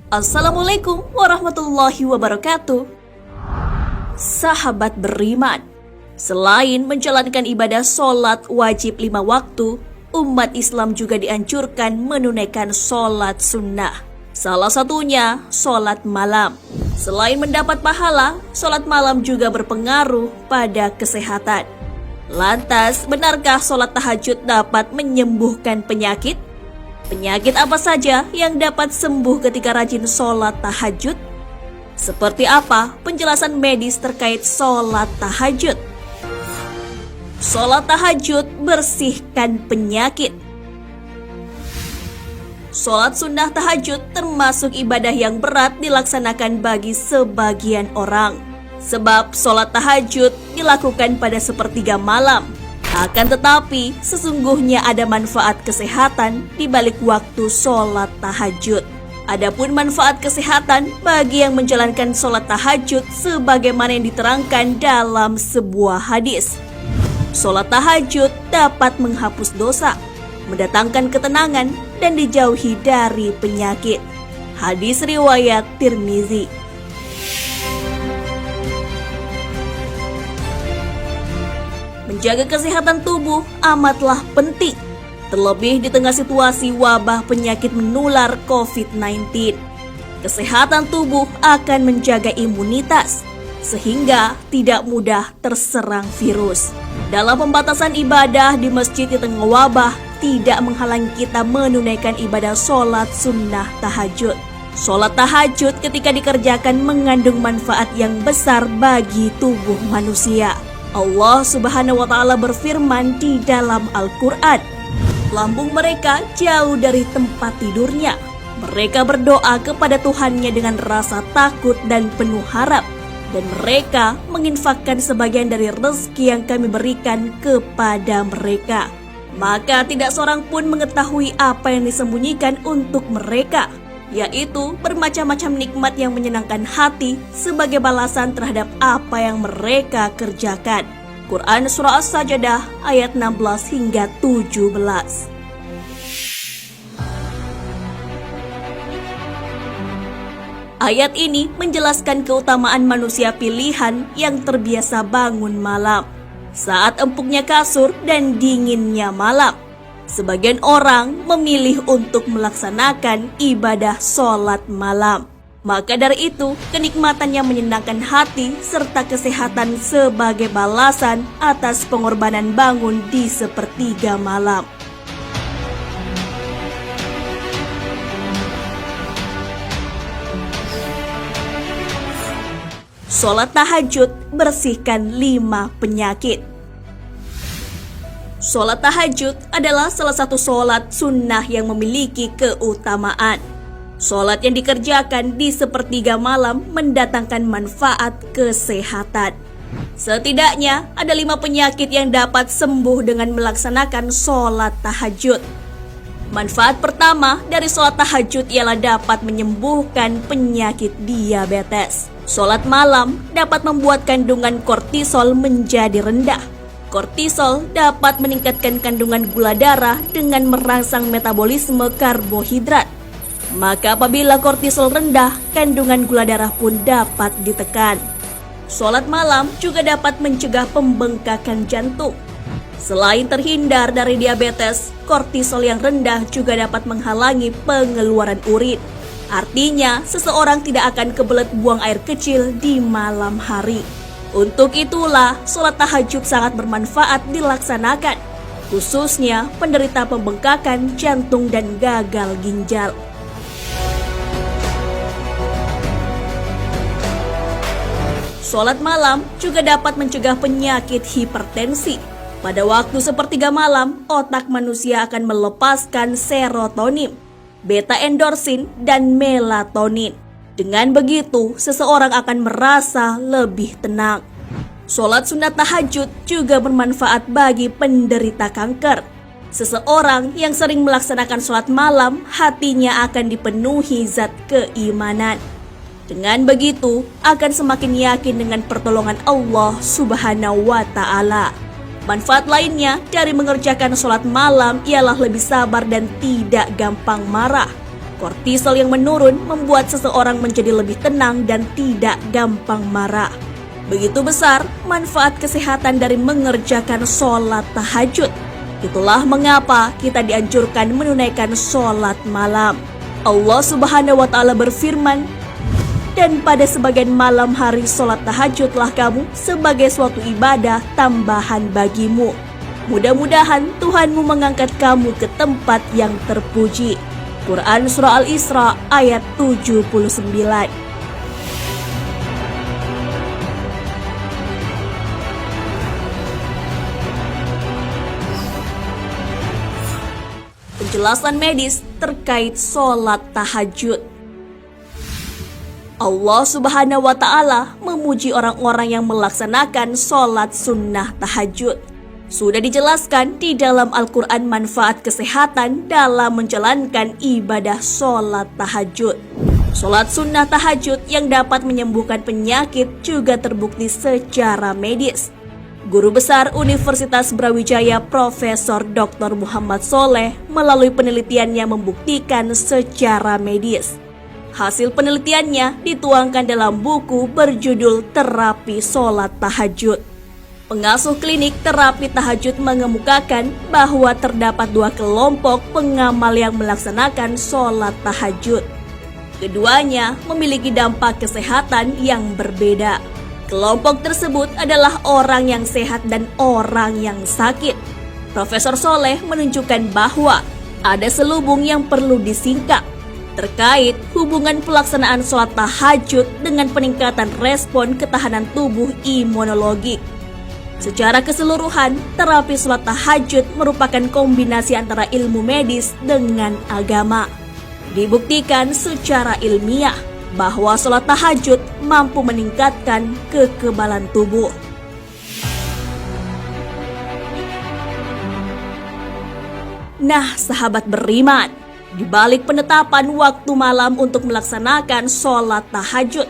Assalamualaikum warahmatullahi wabarakatuh. Sahabat beriman, selain menjalankan ibadah sholat wajib 5 waktu, umat Islam juga dianjurkan menunaikan sholat sunnah. Salah satunya sholat malam. Selain mendapat pahala, sholat malam juga berpengaruh pada kesehatan. Lantas, benarkah sholat tahajud dapat menyembuhkan penyakit? Penyakit apa saja yang dapat sembuh ketika rajin sholat tahajud? Seperti apa penjelasan medis terkait sholat tahajud? Sholat tahajud bersihkan penyakit. Sholat sunnah tahajud termasuk ibadah yang berat dilaksanakan bagi sebagian orang. Sebab sholat tahajud dilakukan pada sepertiga malam. Akan tetapi, sesungguhnya ada manfaat kesehatan di balik waktu sholat tahajud. Adapun manfaat kesehatan bagi yang menjalankan sholat tahajud sebagaimana yang diterangkan dalam sebuah hadis. Sholat tahajud dapat menghapus dosa, mendatangkan ketenangan, dan dijauhi dari penyakit. Hadis riwayat Tirmizi. Menjaga kesehatan tubuh amatlah penting, terlebih di tengah situasi wabah penyakit menular COVID-19. Kesehatan tubuh akan menjaga imunitas, sehingga tidak mudah terserang virus. Dalam pembatasan ibadah di masjid di tengah wabah, tidak menghalangi kita menunaikan ibadah sholat sunnah tahajud. Sholat tahajud ketika dikerjakan mengandung manfaat yang besar bagi tubuh manusia. Allah Subhanahu wa Ta'ala berfirman di dalam Al-Quran, lambung mereka jauh dari tempat tidurnya. Mereka berdoa kepada Tuhannya dengan rasa takut dan penuh harap. Dan mereka menginfakkan sebagian dari rezeki yang kami berikan kepada mereka. Maka tidak seorang pun mengetahui apa yang disembunyikan untuk mereka, yaitu bermacam-macam nikmat yang menyenangkan hati sebagai balasan terhadap apa yang mereka kerjakan. Quran Surah As-Sajdah ayat 16 hingga 17. Ayat ini menjelaskan keutamaan manusia pilihan yang terbiasa bangun malam saat empuknya kasur dan dinginnya malam. Sebagian orang memilih untuk melaksanakan ibadah sholat malam. Maka dari itu, kenikmatan yang menyenangkan hati serta kesehatan sebagai balasan atas pengorbanan bangun di sepertiga malam. Sholat tahajud bersihkan 5 penyakit. Sholat tahajud adalah salah satu sholat sunnah yang memiliki keutamaan. Sholat yang dikerjakan di sepertiga malam mendatangkan manfaat kesehatan. Setidaknya ada 5 penyakit yang dapat sembuh dengan melaksanakan sholat tahajud. Manfaat pertama dari sholat tahajud ialah dapat menyembuhkan penyakit diabetes. Sholat malam dapat membuat kandungan kortisol menjadi rendah. Kortisol dapat meningkatkan kandungan gula darah dengan merangsang metabolisme karbohidrat. Maka apabila kortisol rendah, kandungan gula darah pun dapat ditekan. Sholat malam juga dapat mencegah pembengkakan jantung. Selain terhindar dari diabetes, kortisol yang rendah juga dapat menghalangi pengeluaran urin. Artinya, seseorang tidak akan kebelet buang air kecil di malam hari. Untuk itulah, sholat tahajud sangat bermanfaat dilaksanakan, khususnya penderita pembengkakan jantung dan gagal ginjal. Sholat malam juga dapat mencegah penyakit hipertensi. Pada waktu sepertiga malam, otak manusia akan melepaskan serotonin, beta endorfin, dan melatonin. Dengan begitu, seseorang akan merasa lebih tenang. Sholat sunat tahajud juga bermanfaat bagi penderita kanker. Seseorang yang sering melaksanakan sholat malam, hatinya akan dipenuhi zat keimanan. Dengan begitu, akan semakin yakin dengan pertolongan Allah Subhanahu wa Ta'ala. Manfaat lainnya dari mengerjakan sholat malam ialah lebih sabar dan tidak gampang marah. Kortisol yang menurun membuat seseorang menjadi lebih tenang dan tidak gampang marah. Begitu besar manfaat kesehatan dari mengerjakan sholat tahajud. Itulah mengapa kita dianjurkan menunaikan sholat malam. Allah Subhanahu wa Ta'ala berfirman, "Dan pada sebagian malam hari sholat tahajudlah kamu sebagai suatu ibadah tambahan bagimu. Mudah-mudahan Tuhanmu mengangkat kamu ke tempat yang terpuji." Quran Surah Al-Isra ayat 79. Penjelasan medis terkait sholat tahajud. Allah Subhanahu wa Ta'ala memuji orang-orang yang melaksanakan sholat sunnah tahajud. Sudah dijelaskan di dalam Al-Quran manfaat kesehatan dalam menjalankan ibadah sholat tahajud. Sholat sunnah tahajud yang dapat menyembuhkan penyakit juga terbukti secara medis. Guru Besar Universitas Brawijaya Profesor Dr. Muhammad Soleh melalui penelitiannya membuktikan secara medis. Hasil penelitiannya dituangkan dalam buku berjudul Terapi Sholat Tahajud. Pengasuh klinik terapi tahajud mengemukakan bahwa terdapat dua kelompok pengamal yang melaksanakan sholat tahajud. Keduanya memiliki dampak kesehatan yang berbeda. Kelompok tersebut adalah orang yang sehat dan orang yang sakit. Profesor Soleh menunjukkan bahwa ada selubung yang perlu disingkap terkait hubungan pelaksanaan sholat tahajud dengan peningkatan respon ketahanan tubuh imunologik. Secara keseluruhan, terapi sholat tahajud merupakan kombinasi antara ilmu medis dengan agama. Dibuktikan secara ilmiah bahwa sholat tahajud mampu meningkatkan kekebalan tubuh. Nah, sahabat beriman, di balik penetapan waktu malam untuk melaksanakan sholat tahajud,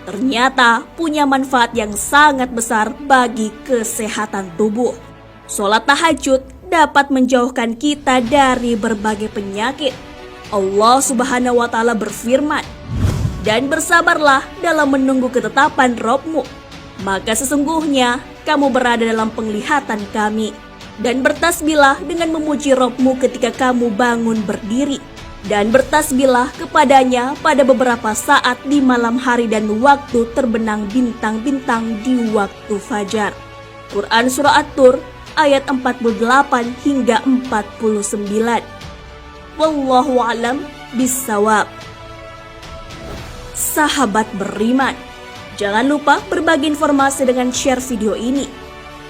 ternyata punya manfaat yang sangat besar bagi kesehatan tubuh. Sholat tahajud dapat menjauhkan kita dari berbagai penyakit. Allah Subhanahu wa Ta'ala berfirman, "Dan bersabarlah dalam menunggu ketetapan Rabb-mu, maka sesungguhnya kamu berada dalam penglihatan kami. Dan bertasbihlah dengan memuji Rabb-mu ketika kamu bangun berdiri. Dan bertasbihlah kepadanya pada beberapa saat di malam hari dan waktu terbenam bintang-bintang di waktu fajar." Quran Surah At-Tur ayat 48 hingga 49. Wallahu a'lam bissawab. Sahabat beriman, jangan lupa berbagi informasi dengan share video ini,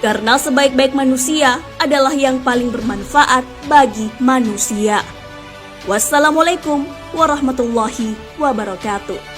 karena sebaik-baik manusia adalah yang paling bermanfaat bagi manusia. Wassalamualaikum warahmatullahi wabarakatuh.